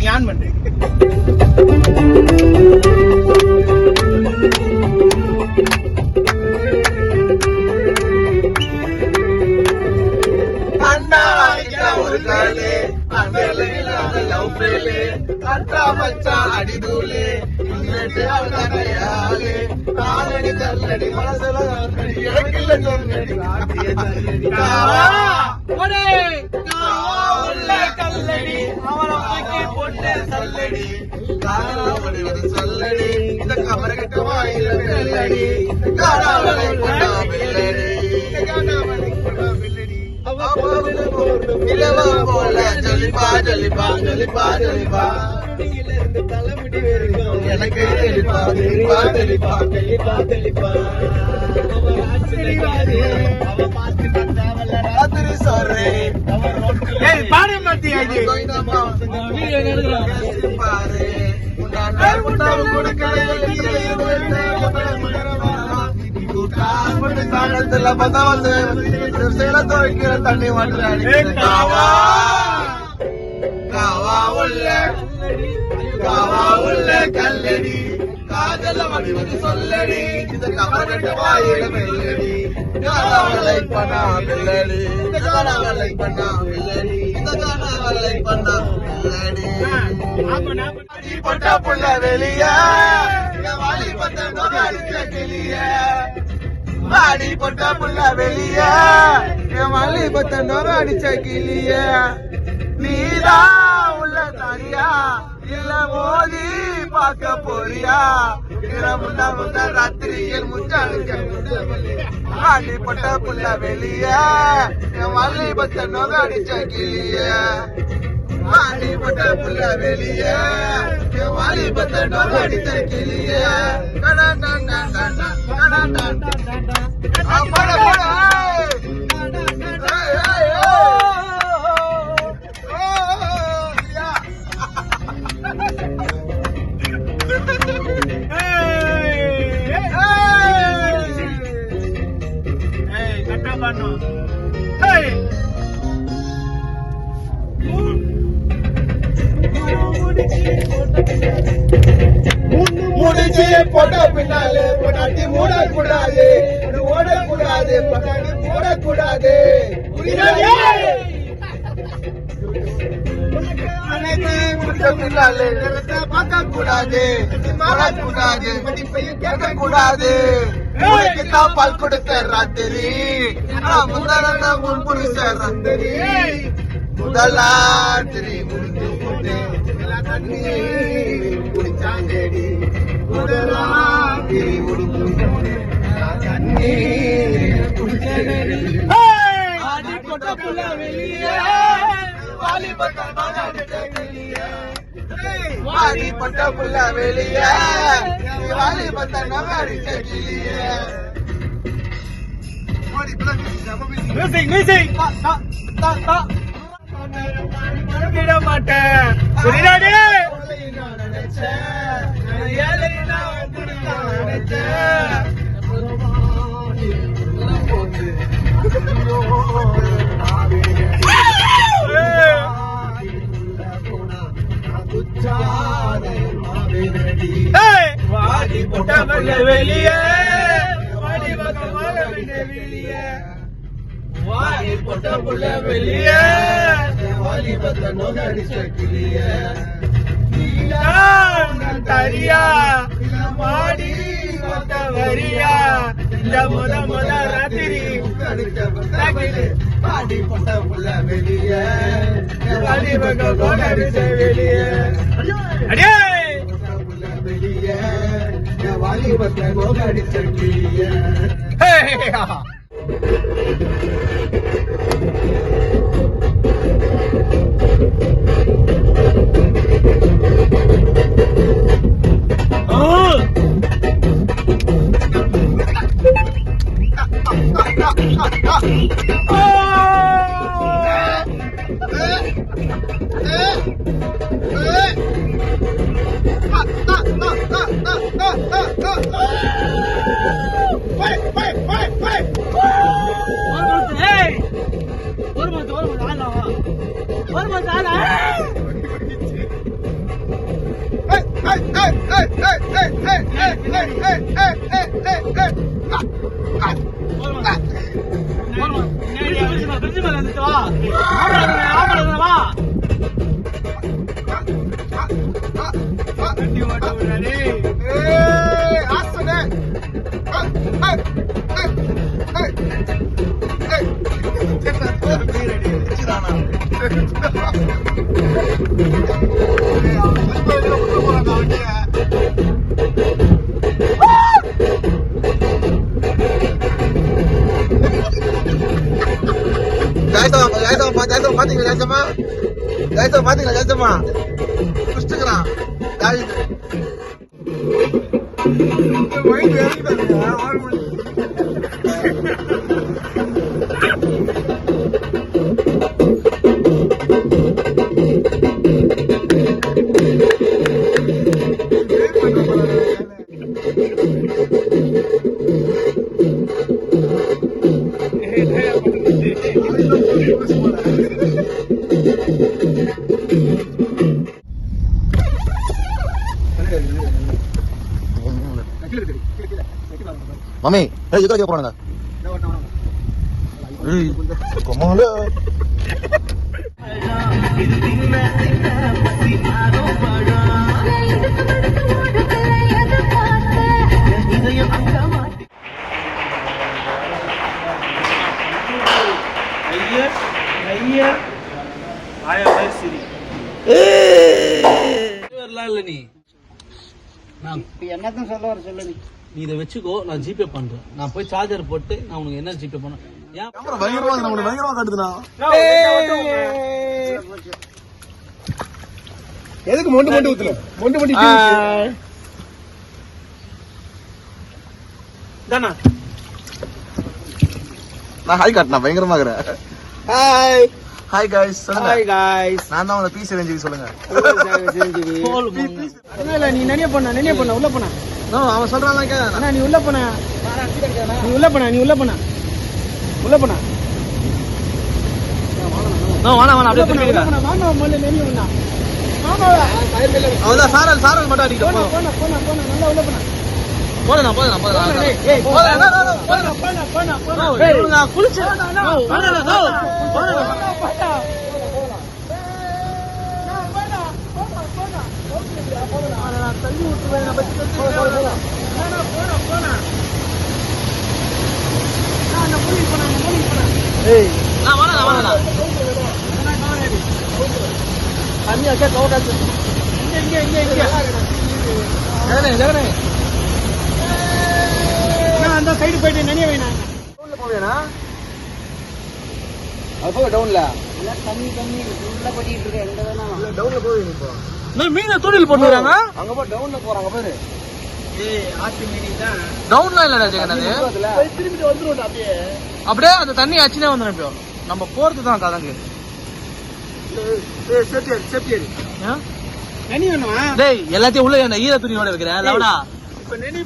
நீ ஆன் பண்ணு. ஒரு காலே லவ் ஃபெயிலே அத்தா மச்சான் அடிதூளே காலடி தள்ளடி மனசுல எனக்குள்ள சொன்னடி கல்லடி அவனை தூக்கி போட்டு சல்லடி காலாவளி சொல்லடி இந்த கமரகட்ட வாயில வெள்ளடி காலாவளை கொண்டா வெள்ளடி நிலவா போல ஜலிபா ஜலிபா ஜலிபா ஜலிபா தலைமுடி வரைக்கும் எனக்கு தெளிப்பா தெளிப்பா தெளிப்பா தெளிப்பா தெளிப்பா அவ பார்த்து ராத்திரி சாரே பாடு மாத்தி தண்ணி உள்ள கல்லடி காதல வடிவது சொல்லடி இந்த கமரகட்ட வாயில வெள்ளடி காலாவளை பண்ணா வெள்ளடி இந்த காலாவளை பண்ணா வெள்ளடி இந்த காலாவளை பண்ணா வெள்ளடி பொட்டா புள்ள வெளிய வாலி பத்த அடிச்ச கிளிய வாடி பொட்டா புள்ள வெளிய வாலி பத்த அடிச்ச கிளிய நீதான் உள்ள தாரியா இல்ல மோதி பார்க்க போறியா முன்ன ராத்திரியில் முச்சாடிப்பட்ட புள்ள வெளிய மல்லி பத்த நோக அடிச்ச கிளிய மாடிப்பட்ட புள்ள வெளிய வாலி பத்த நோக அடிச்ச கிளிய முடிச்சு போட்ட பின்னாலே பொட்டாட்டி மூடக்கூடாது ஓடக்கூடாது பொட்டாட்டி போடக்கூடாது பின்னாலே பார்க்க கூடாது மாறக்கூடாது கேட்க கூடாது பால் கொடுத்த ராத்திரி முதல முன் புருஷ ராத்திரி முதலாத்திரி முடிஞ்சு போட்டு குடிச்சாங்கடி முதலாத்திரி முடிஞ்சு போட்டு குடிச்சாங்கடி கொட்ட புள்ள வெளியே வாலி பட்ட புள்ள வெளிய வாலி பத்த நகரிச்ச கிளிய விட மாட்டேன் வாடி போட்ட வெளிய வாடி வெளிய வாடி போட்ட புள்ள வெளிய வாலி பத்த நோக அடிச்ச கிளிய தரியா மாடி பத்த வரியா இந்த முத ராத்திரி வாடி போட்ட புள்ள வெளிய வாலி பத்த நோக அடிச்ச வெளிய அடியே வெளிய வாலி பத்த நோக அடிச்ச கிளிய பாத்தீங்களா குடிச்சுக்கிறான் மம்மி எதுக்காக போறாங்க என்னதான் சொல்ல வர சொல்லு நீ இதை வச்சுக்கோ, நான் ஜிபே பண்றேன். நான் போய் சார்ஜர் போட்டு நான் உனக்கு என்ன ஜிபே பண்ண எதுக்கு மொண்டு மொண்டு ஊத்துல மொண்டு மொண்டி தானா நான் ஹாய் காட்டினா பயங்கரமா இருக்கிறேன். ஹாய் ஹாய் காய்ஸ் நான் தான் உங்களை பீஸ் செஞ்சு சொல்லுங்க. நீ நிறைய பண்ண உள்ள போன அவன் சொல்றான் அண்ணா நீ உள்ள போன நீ உள்ள போன நீ உள்ள போன உள்ள போன வேணாம் அப்படியே திருப்பி வாங்க முதல்ல நெறி உண்ணா அவதான் சாரல் மட்டும் அடிக்கிறோம். நல்லா உள்ள போன தள்ளி விட்டுருவேன் தண்ணி வச்சா கவுடாச்சு அந்த சைடு போயிட்டு நினைய வேணா போவேனா அது போக டவுன்ல தண்ணி உள்ள போட்டிட்டு இருக்க எங்க வேணா டவுன்ல போவீங்க இப்போ மீன தொழில் பண்ணுறாங்க. அங்க போய் டவுன்ல போறாங்க பாரு. ஆத்து மீனி தான் டவுன்ல இல்ல ஜெகநாது, திரும்பிட்டு வந்துரும் அப்படியே அப்படியே அந்த தண்ணி ஆச்சுனே வந்துடும். இப்போ நம்ம போறது தான் கதங்கு. நனி வேணுமா டேய் எல்லாத்தையும் உள்ள ஈர துணியோட வைக்கிறேன். இப்ப நெனி